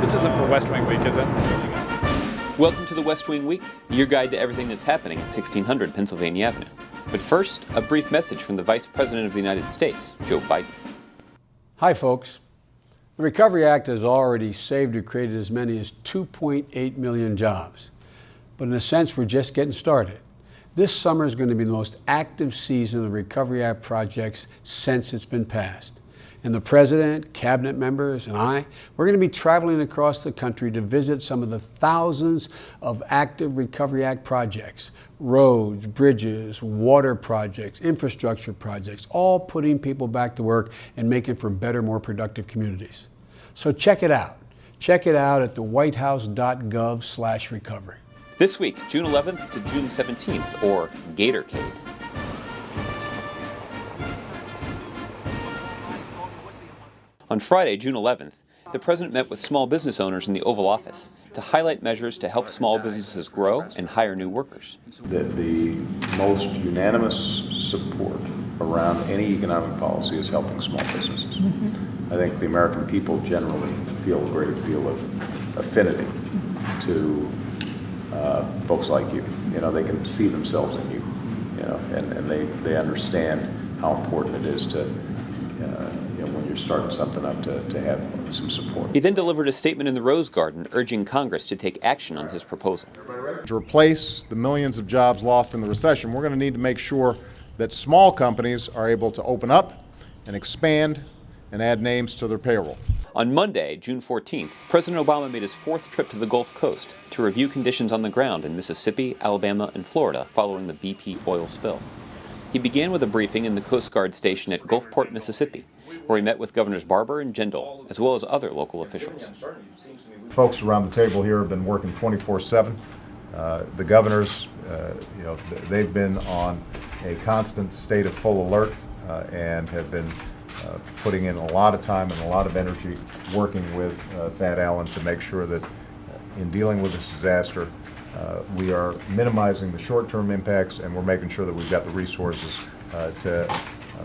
This isn't for West Wing Week, is it? Welcome to the West Wing Week, your guide to everything that's happening at 1600 Pennsylvania Avenue. But first, a brief message from the Vice President of the United States, Joe Biden. Hi, folks. The Recovery Act has already saved or created as many as 2.8 million jobs. But in a sense, we're just getting started. This summer is going to be the most active season of the Recovery Act projects since it's been passed. And the President, Cabinet members, and I, we're going to be traveling across the country to visit some of the thousands of active Recovery Act projects. Roads, bridges, water projects, infrastructure projects, all putting people back to work and making for better, more productive communities. So check it out. Check it out at the whitehouse.gov/recovery. This week, June 11th to June 17th, or Gator-cade. On Friday, June 11th, the President met with small business owners in the Oval Office to highlight measures to help small businesses grow and hire new workers. The most unanimous support around any economic policy is helping small businesses. I think the American people generally feel a great deal of affinity to folks like you. You know, they can see themselves in you, you know, and they understand how important it is to when you're starting something up to have some support. He then delivered a statement in the Rose Garden urging Congress to take action on his proposal. To replace the millions of jobs lost in the recession, we're going to need to make sure that small companies are able to open up and expand and add names to their payroll. On Monday, June 14th, President Obama made his fourth trip to the Gulf Coast to review conditions on the ground in Mississippi, Alabama, and Florida following the BP oil spill. He began with a briefing in the Coast Guard station at Gulfport, Mississippi, where he met with Governors Barber and Jindal, as well as other local officials. Folks around the table here have been working 24/7. The governors, they've been on a constant state of full alert and have been putting in a lot of time and a lot of energy working with Thad Allen to make sure that in dealing with this disaster, we are minimizing the short-term impacts and we're making sure that we've got the resources to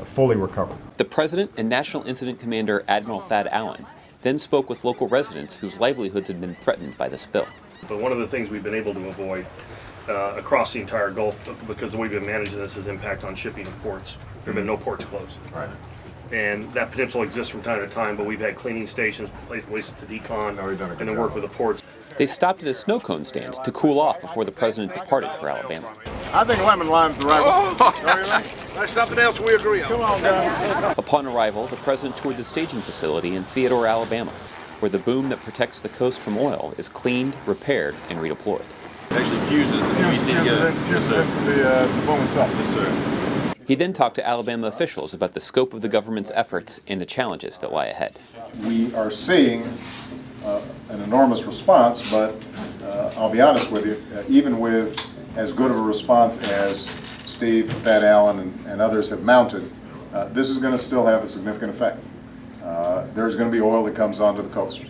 fully recover. The President and National Incident Commander Admiral Thad Allen then spoke with local residents whose livelihoods had been threatened by the spill. But one of the things we've been able to avoid across the entire Gulf, because the way we've been managing this, is impact on shipping and ports. There have been no ports closed. Right. And that potential exists from time to time, but we've had cleaning stations, places to decon, and then work with the ports. They stopped at a snow cone stand to cool off before the President departed for Alabama. I think lemon lime's the right one. Don't you think? That's something else we agree on. Come on, guys. Upon arrival, the President toured the staging facility in Theodore, Alabama, where the boom that protects the coast from oil is cleaned, repaired, and redeployed. It actually fuses the PVC together. Fuses into the boom itself. Yes, sir. He then talked to Alabama officials about the scope of the government's efforts and the challenges that lie ahead. We are seeing an enormous response, but I'll be honest with you, even with as good of a response as Steve, Thad Allen, and others have mounted, this is going to still have a significant effect. There's going to be oil that comes onto the coast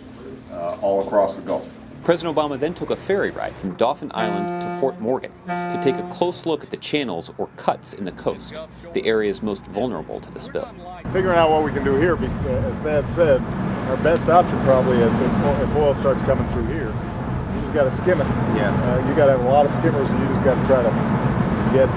all across the Gulf. President Obama then took a ferry ride from Dauphin Island to Fort Morgan to take a close look at the channels or cuts in the coast, the areas most vulnerable to the spill. Figuring out what we can do here, as Thad said, our best option probably is if oil starts coming through here, you just got to skim it. Yes. You got to have a lot of skimmers, and you just got to try to get,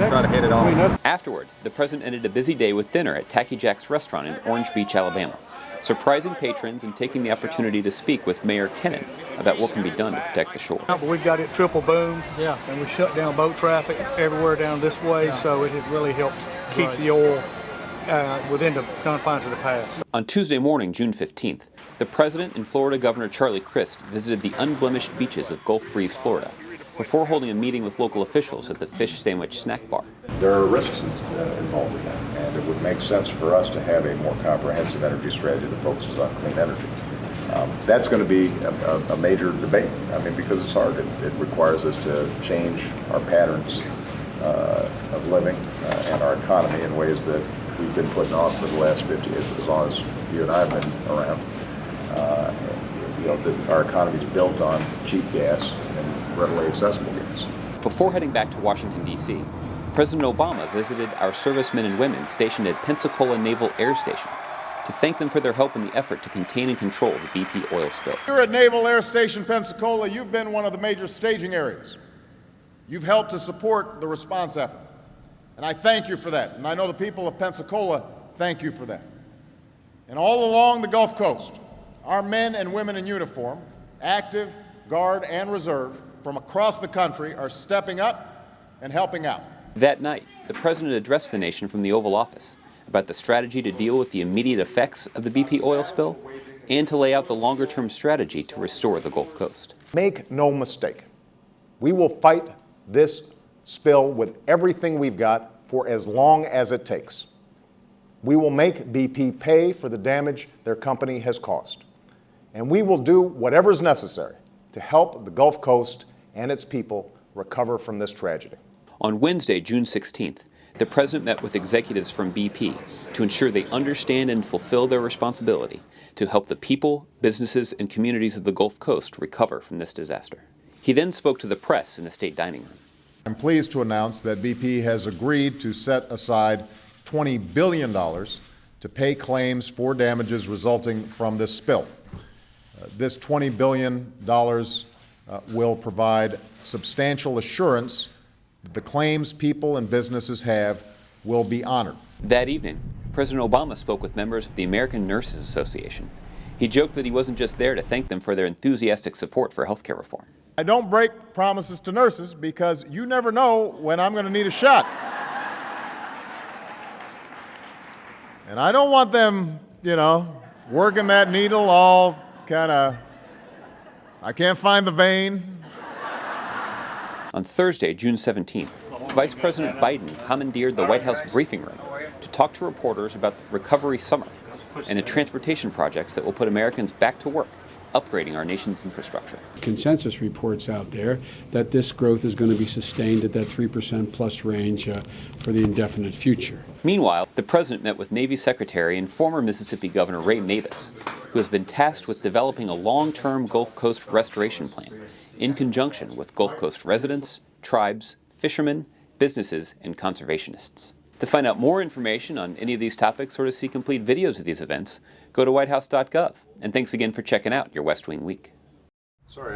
Try to hit it all. Afterward, the President ended a busy day with dinner at Tacky Jack's restaurant in Orange Beach, Alabama, surprising patrons and taking the opportunity to speak with Mayor Kennan about what can be done to protect the shore. But we've got it triple boomed, and we shut down boat traffic everywhere down this way, so it has really helped keep the oil within the confines of the pass. On Tuesday morning, June 15th, the President and Florida Governor Charlie Crist visited the unblemished beaches of Gulf Breeze, Florida, before holding a meeting with local officials at the Fish Sandwich Snack Bar. There are risks involved in that, and it would make sense for us to have a more comprehensive energy strategy that focuses on clean energy. That's going to be a major debate, because it's hard. It requires us to change our patterns of living and our economy in ways that we've been putting off for the last 50 years, as long as you and I have been around. Our economy is built on cheap gas and readily accessible gas. Before heading back to Washington, D.C., President Obama visited our servicemen and women stationed at Pensacola Naval Air Station to to thank them for their help in the effort to contain and control the BP oil spill. Here at Naval Air Station, Pensacola, you've been one of the major staging areas. You've helped to support the response effort. And I thank you for that. And I know the people of Pensacola thank you for that. And all along the Gulf Coast, our men and women in uniform, active, guard, and reserve from across the country are stepping up and helping out. That night, the President addressed the nation from the Oval Office about the strategy to deal with the immediate effects of the BP oil spill and to lay out the longer-term strategy to restore the Gulf Coast. Make no mistake, we will fight this spill with everything we've got for as long as it takes. We will make BP pay for the damage their company has caused. And we will do whatever is necessary to help the Gulf Coast and its people recover from this tragedy. On Wednesday, June 16th, the President met with executives from BP to ensure they understand and fulfill their responsibility to help the people, businesses, and communities of the Gulf Coast recover from this disaster. He then spoke to the press in the state dining room. I'm pleased to announce that BP has agreed to set aside $20 billion to pay claims for damages resulting from this spill. This $20 billion will provide substantial assurance that the claims people and businesses have will be honored. That evening, President Obama spoke with members of the American Nurses Association. He joked that he wasn't just there to thank them for their enthusiastic support for healthcare reform. I don't break promises to nurses because you never know when I'm going to need a shot. And I don't want them, working that needle all I can't find the vein. On Thursday, June 17th, Vice President Biden commandeered the White House briefing room to talk to reporters about the Recovery Summer and the transportation projects that will put Americans back to work, upgrading our nation's infrastructure. Consensus reports out there that this growth is going to be sustained at that 3% plus range for the indefinite future. Meanwhile, the President met with Navy Secretary and former Mississippi Governor Ray Mabus, who has been tasked with developing a long-term Gulf Coast restoration plan in conjunction with Gulf Coast residents, tribes, fishermen, businesses, and conservationists. To find out more information on any of these topics or to see complete videos of these events, go to whitehouse.gov. And thanks again for checking out your West Wing Week. Sorry,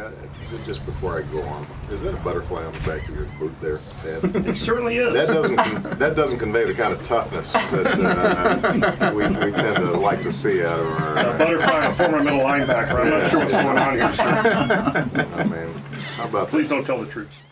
just before I go on, is that a butterfly on the back of your boot there, Ted? It certainly is. That doesn't convey the kind of toughness that we tend to like to see out of our... Butterfly, a former middle linebacker. I'm not sure what's going on here, sir. I mean, how about Please don't tell the troops.